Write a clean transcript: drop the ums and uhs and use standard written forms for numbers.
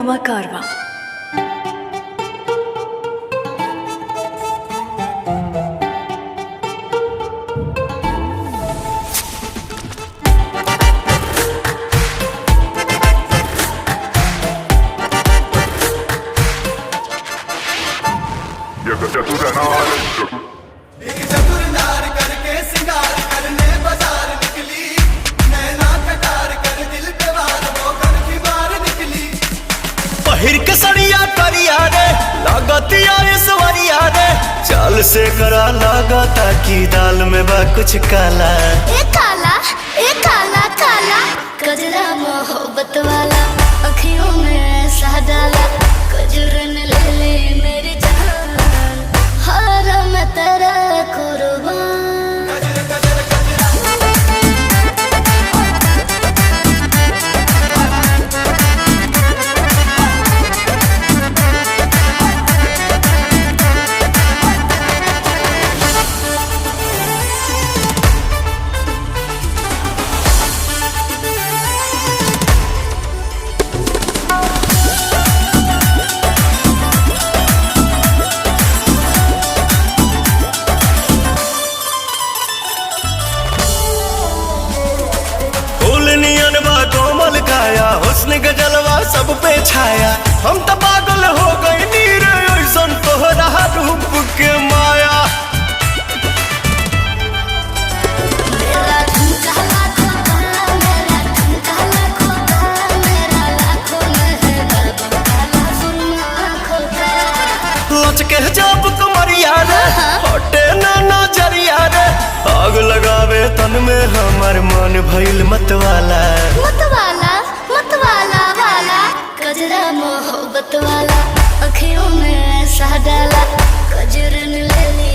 कारवा चतुर नार करके सिंगार करने बाजार निकली, नैना कटार कर दिल पे वार वो कर की बार निकली। पहिर के सड़िया करिया रे लागतिया रे सवरिया रे, चाल से करा लागता की दाल में बा कुछ काला। ए काला काला कजरा मोहब्बत वाला, अखियों में ऐसा डाला कजरन ले ले मेरी जान, हार मैं तेरा कुर्बान। गजर गजर गजरा हुस्न का जलवा सब पे छाया, हम तो पागल हो गए नीर ऐसन तोहरा रूप के माया। मेरा ठुमका लाखों का, मेरा ठुमका लाखों का, मेरा लाखों में है बाबू काला सुरमा आँखों का। लच के जब कमरिया रे हटे ना नजरिया रे, आग लगावे तन में हमार मन भइल मतवाला। मतवाला वाला कजरा मोहब्बत वाला, अखियों में ऐसा डाला कजरन ले ले